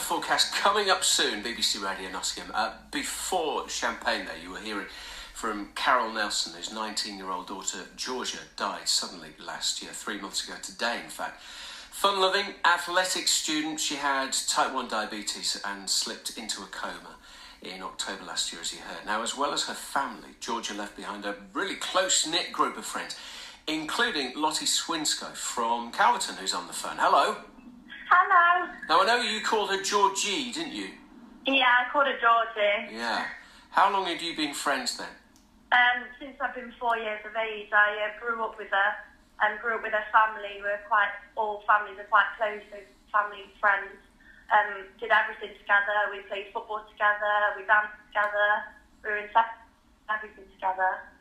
forecast coming up soon, BBC Radio Nottingham. Before Champagne there, you were hearing from Carol Nelson, whose 19-year-old daughter Georgia died suddenly last year, 3 months ago today in fact. Fun-loving, athletic student, she had type 1 diabetes and slipped into a coma in October last year, as you heard. Now, as well as her family, Georgia left behind a really close-knit group of friends, including Lottie Swinscoe from Calverton, who's on the phone. Hello. Hello. Now, I know you called her Georgie, didn't you? Yeah, I called her Georgie. Yeah. How long had you been friends then? Since I've been 4 years of age. I grew up with her and grew up with her family. All families are quite close, so family and friends. Did everything together. We played football together. We danced together. We were in everything together.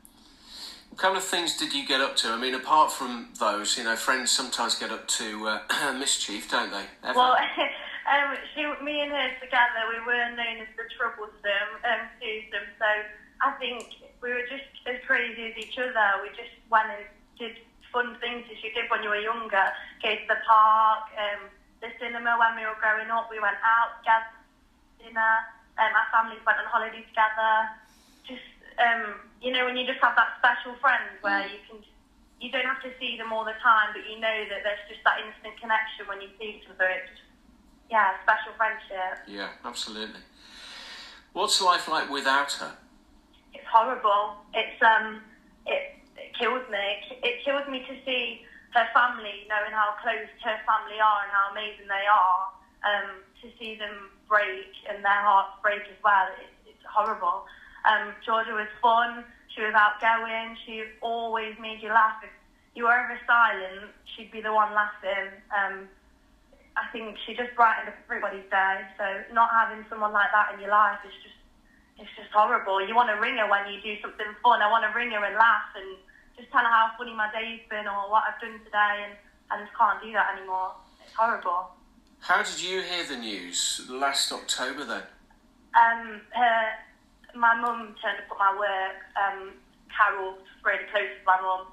What kind of things did you get up to? I mean, apart from those, friends sometimes get up to mischief, don't they? Well, me and her together, we were known as the troublesome, twosome. So I think we were just as crazy as each other. We just went and did fun things as you did when you were younger. Go to the park, the cinema when we were growing up. We went out together, dinner. Our families went on holiday together. Just, when you just have that special friend where you don't have to see them all the time, but you know that there's just that instant connection when you see each other. It's just, special friendship. Yeah, absolutely. What's life like without her? It's horrible. It kills me. It kills me to see her family, knowing how close her family are and how amazing they are. To see them break and their hearts break as well. It's horrible. Georgia was fun. She was outgoing. She always made you laugh. If you were ever silent, she'd be the one laughing. I think she just brightened up everybody's day. So not having someone like that in your life is just horrible. You want to ring her when you do something fun. I want to ring her and laugh and just tell her how funny my day's been or what I've done today, and I just can't do that anymore. It's horrible. How did you hear the news last October then? My mum turned up at my work. Carol's really close with my mum.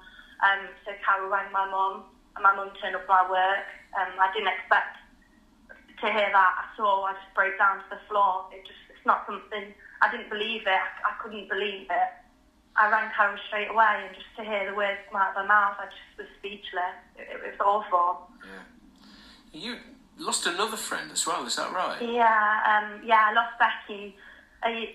So Carol rang my mum, and my mum turned up at my work. I didn't expect to hear that at all. I just broke down to the floor. It's not something, I didn't believe it. I couldn't believe it. I rang Carol straight away, and just to hear the words come out of her mouth, I just was speechless. It was awful. Yeah. You lost another friend as well, is that right? Yeah, I lost Becky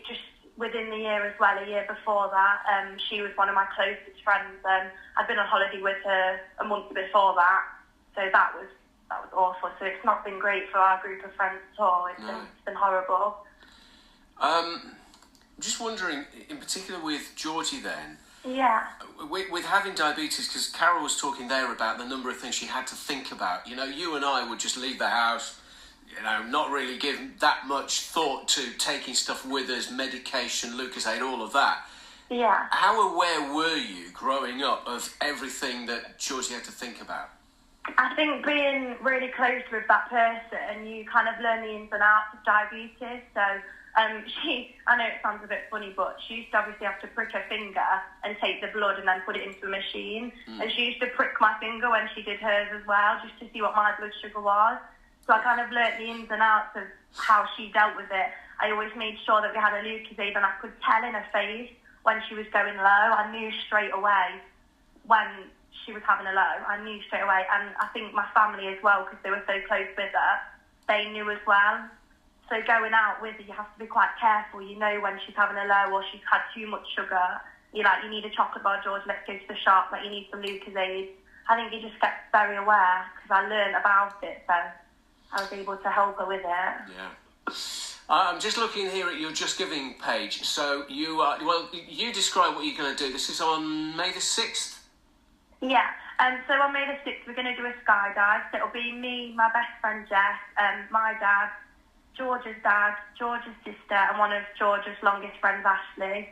just within the year as well, a year before that. She was one of my closest friends. I'd been on holiday with her a month before that, so that was awful. So it's not been great for our group of friends at all. It's been horrible. Just wondering, in particular with Georgie then, with having diabetes, because Carol was talking there about the number of things she had to think about. You and I would just leave the house, not really give that much thought to taking stuff with us, medication, Lucozade, all of that. Yeah. How aware were you growing up of everything that Georgie had to think about? I think being really close with that person, you kind of learn the ins and outs of diabetes. So I know it sounds a bit funny, but she used to obviously have to prick her finger and take the blood and then put it into a machine. And she used to prick my finger when she did hers as well, just to see what my blood sugar was. So I kind of learnt the ins and outs of how she dealt with it. I always made sure that we had a Lucozade, and I could tell in her face when she was going low. I knew straight away when she was having a low. I knew straight away. And I think my family as well, because they were so close with her, they knew as well. So going out with her, you have to be quite careful. You know when she's having a low or she's had too much sugar. You're like, you need a chocolate bar, George, let's go to the shop. Like, you need some Lucozade. I think you just get very aware, because I learned about it, so I was able to help her with it. Yeah. I'm just looking here at your Just Giving page. So you describe what you're going to do. This is on May the 6th? Yeah. So on May the 6th, we're going to do a skydive. So it'll be me, my best friend Jess, my dad, George's dad, George's sister, and one of George's longest friends, Ashley.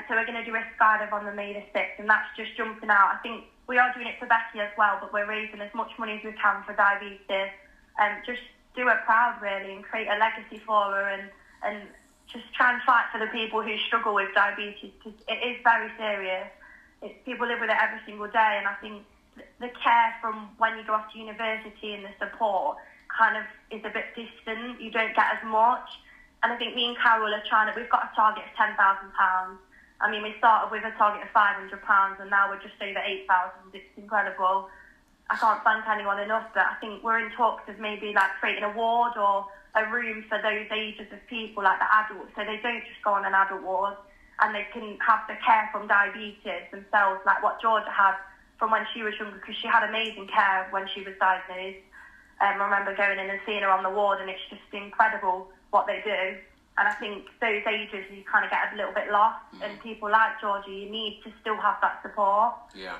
So we're going to do a skydive on the May the 6th, and that's just jumping out. I think we are doing it for Becky as well, but we're raising as much money as we can for diabetes. Just do her proud, really, and create a legacy for her, and just try and fight for the people who struggle with diabetes, because it is very serious. People live with it every single day, and I think the care from when you go off to university and the support kind of is a bit distant. You don't get as much. And I think me and Carol are we've got a target of £10,000. I mean, we started with a target of £500 and now we're just over 8,000. It's incredible. I can't thank anyone enough, but I think we're in talks of maybe like creating a ward or a room for those ages of people, like the adults, so they don't just go on an adult ward and they can have the care from diabetes themselves, like what Georgia had from when she was younger, because she had amazing care when she was diagnosed. I remember going in and seeing her on the ward, and it's just incredible what they do. And I think those ages you kind of get a little bit lost, and people like Georgia, you need to still have that support. Yeah.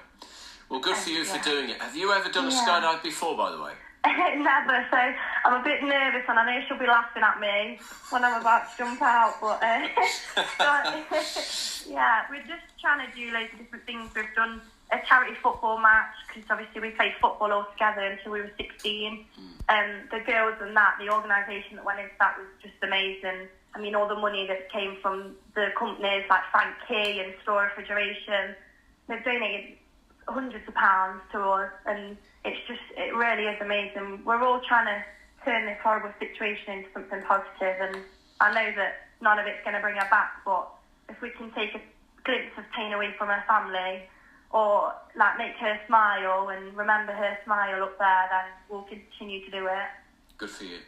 Well, good for you for doing it. Have you ever done a skydive before, by the way? Never, so I'm a bit nervous, and I know she'll be laughing at me when I'm about to jump out, but yeah, we're just trying to do loads of different things. We've done a charity football match, because obviously we played football all together until we were 16. The girls and the organisation that went into that was just amazing. I mean, all the money that came from the companies like Frank Key and Store Refrigeration, they've donated hundreds of pounds to us, and it really is amazing. We're all trying to turn this horrible situation into something positive, and I know that none of it's going to bring her back, but if we can take a glimpse of pain away from her family, or like make her smile and remember her smile up there, then we'll continue to do it. Good for you.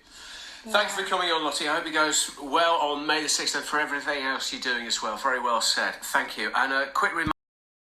Thanks for coming on, Lottie. I hope it goes well on May the 6th and for everything else you're doing as well. Very well said. Thank you. And a quick reminder.